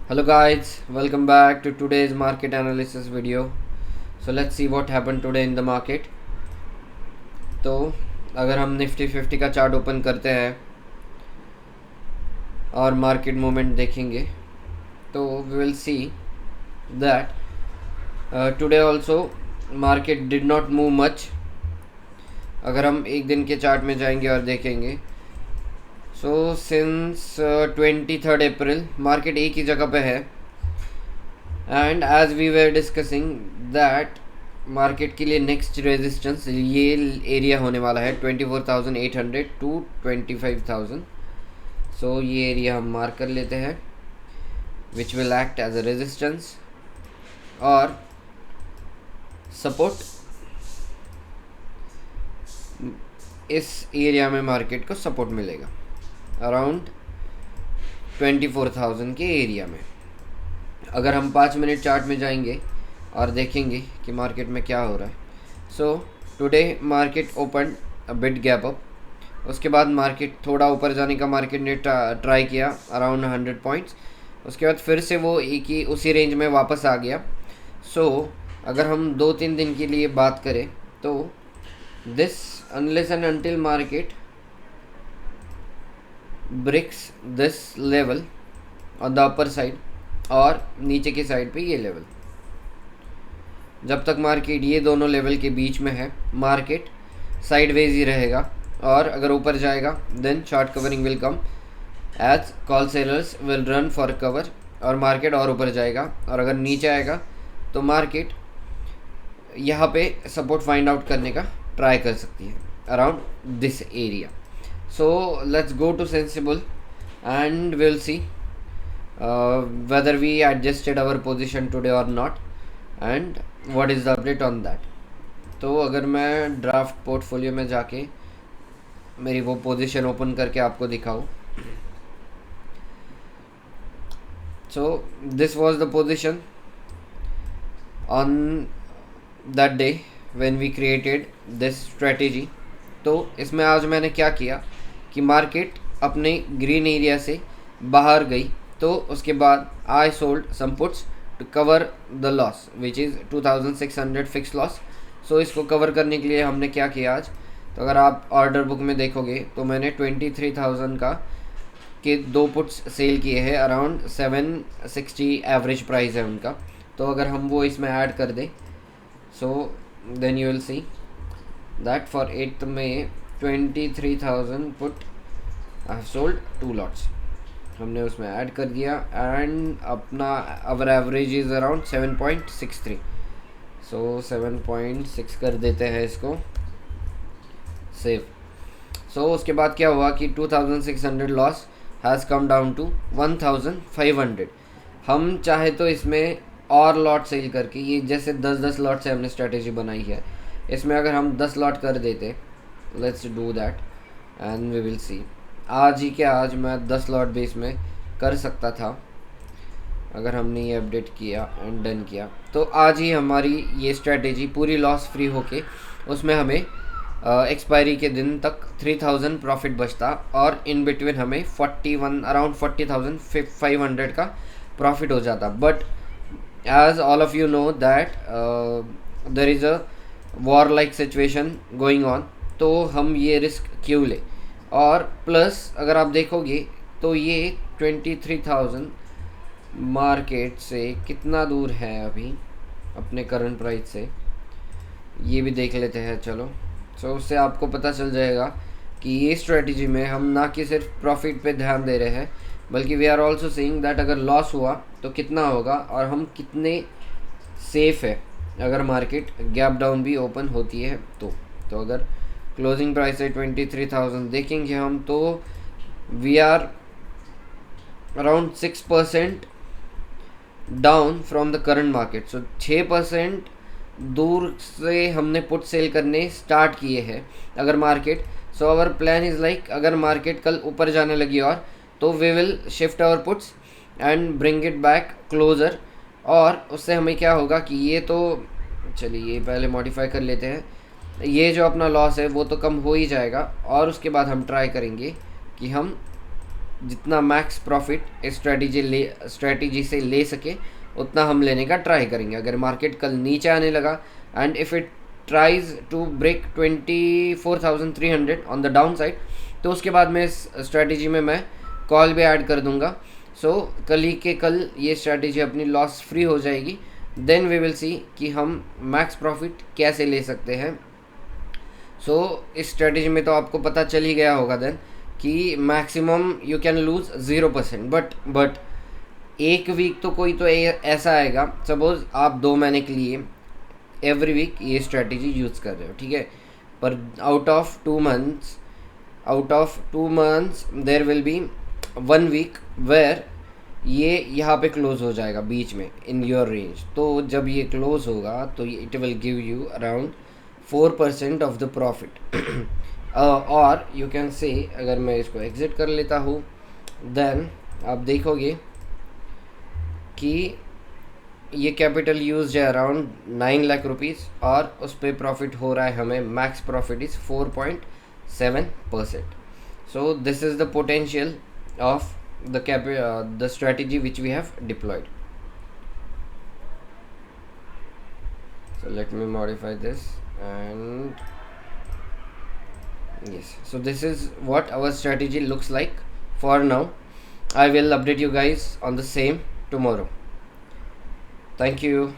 Hello guys, welcome back to today's market analysis video. So let's see what happened today in the market. तो अगर हम Nifty 50 का chart open करते हैं और मार्केट मूवमेंट देखेंगे तो we will see that today also market did not move much. अगर हम एक दिन के चार्ट में जाएंगे और देखेंगे सो सिंस 23 अप्रैल मार्केट एक ही जगह पे है. And as we were discussing that market के लिए नेक्स्ट रेजिस्टेंस ये एरिया होने वाला है 24,800 टू 25,000. सो ये एरिया हम मार्क कर लेते हैं which will act as a resistance और सपोर्ट. इस एरिया में मार्केट को सपोर्ट मिलेगा अराउंड 24,000 के एरिया में. अगर हम 5 मिनट चार्ट में जाएंगे और देखेंगे कि मार्केट में क्या हो रहा है. So today market open a bit gap up. उसके बाद मार्केट थोड़ा ऊपर जाने का मार्केट ने ट्राई किया अराउंड 100 पॉइंट्स. उसके बाद फिर से वो एक ही उसी रेंज में वापस आ गया. सो अगर हम 2-3 दिन के लिए बात करें तो this unless and until market breaks this level on the upper side और नीचे की साइड पे ये लेवल, जब तक मार्केट ये दोनों लेवल के बीच में है मार्केट साइडवेज ही रहेगा. और अगर ऊपर जाएगा then short covering will come as call sellers will run for cover और मार्केट और ऊपर जाएगा. और अगर नीचे आएगा तो मार्केट यहाँ पे सपोर्ट फाइंड आउट करने का ट्राई कर सकती है around this area. So let's go to sensible and we'll see whether we adjusted our position today or not and what is the update on that. तो अगर मैं ड्राफ्ट पोर्टफोलियो में जाके मेरी वो पोजीशन ओपन करके आपको दिखाऊँ. So this was the position on that day when we created this strategy. तो इसमें आज मैंने क्या किया कि मार्केट अपने ग्रीन एरिया से बाहर गई तो उसके बाद I sold some puts to cover the loss which is 2,600 fix loss. So इसको कवर करने के लिए हमने क्या किया आज. तो अगर आप ऑर्डर बुक में देखोगे तो मैंने 23,000 का के 2 पुट्स सेल किए हैं. अराउंड 760 एवरेज प्राइस है उनका. तो अगर हम वो इसमें ऐड कर दें so then you will see that for 8th May 23,000 put I have sold 2 lots. हमने उसमें ऐड कर दिया एंड अपना अवर एवरेज इज़ अराउंड 7.63. सो 7.6 कर देते हैं इसको सेव. सो उसके बाद क्या हुआ कि 2,600 loss has come down to 1,500. हम चाहे तो इसमें और लॉट सेल करके ये जैसे 10-10 लॉट से हमने स्ट्रेटेजी बनाई है इसमें अगर हम 10 लॉट कर देते let's do that and we will see. आज ही क्या आज मैं 10 लॉट भी इसमें कर सकता था अगर हमने ये अपडेट किया एंड डन किया. तो आज ही हमारी ये स्ट्रेटेजी पूरी लॉस फ्री होके उसमें हमें एक्सपायरी के दिन तक 3,000 प्रॉफिट बचता और इन बिटवीन हमें 41 अराउंड 40,500 का प्रॉफिट हो जाता. But as all of you know that there is a war like situation going on. तो हम ये रिस्क क्यों ले. और प्लस अगर आप देखोगे तो ये 23,000 मार्केट से कितना दूर है अभी अपने करंट प्राइस से ये भी देख लेते हैं. चलो सो उससे आपको पता चल जाएगा कि ये स्ट्रेटजी में हम ना कि सिर्फ प्रॉफिट पे ध्यान दे रहे हैं बल्कि we are also seeing that अगर लॉस हुआ तो कितना होगा और हम कितने सेफ है अगर मार्केट गैप डाउन भी ओपन होती है. तो अगर क्लोजिंग प्राइस है 23,000 देखेंगे हम तो we are around 6% down from the current market. So 6% दूर से हमने पुट सेल करने स्टार्ट किए हैं अगर market. So our plan is like अगर मार्केट कल ऊपर जाने लगी और तो we will shift our puts and bring it back closer. और उससे हमें क्या होगा कि ये तो चलिए ये पहले मॉडिफाई कर लेते हैं. ये जो अपना लॉस है वो तो कम हो ही जाएगा और उसके बाद हम ट्राई करेंगे कि हम जितना मैक्स प्रॉफिट इस स्ट्रेटजी से ले सके उतना हम लेने का ट्राई करेंगे। अगर मार्केट कल नीचे आने लगा and if it tries to break 24,300 on the down side, तो उसके बाद में इस स्ट्रेटजी में मैं कॉल भी ऐड कर दूंगा। सो कल ही के कल ये स्ट्रेटजी अपनी लॉस फ्री हो जाएगी। देन वी विल सी कि हम मैक्स प्रॉफिट कैसे ले सकते हैं। सो इस स्ट्रेटजी में तो आपको पता चल ही गया होगा देन कि maximum you can lose 0%, but एक वीक तो कोई तो ऐसा आएगा, सपोज आप 2 महीने के लिए एवरी वीक ये स्ट्रेटजी यूज़ कर रहे हो, ठीक है, पर out of 2 months there will be 1 week where ये यहाँ पे क्लोज हो जाएगा बीच में इन योर रेंज। तो जब ये क्लोज होगा तो it will give you around 4% of the profit. और यू कैन से अगर मैं इसको एग्जिट कर लेता हूँ देन आप देखोगे कि ये कैपिटल यूज है अराउंड 9 लाख रुपीज़ और उस पर प्रॉफिट हो रहा है हमें, max profit is 4.7%। So this is the potential of the strategy which we have deployed. So let me modify this, and yes, so this is what our strategy looks like for now. I will update you guys on the same tomorrow. Thank you.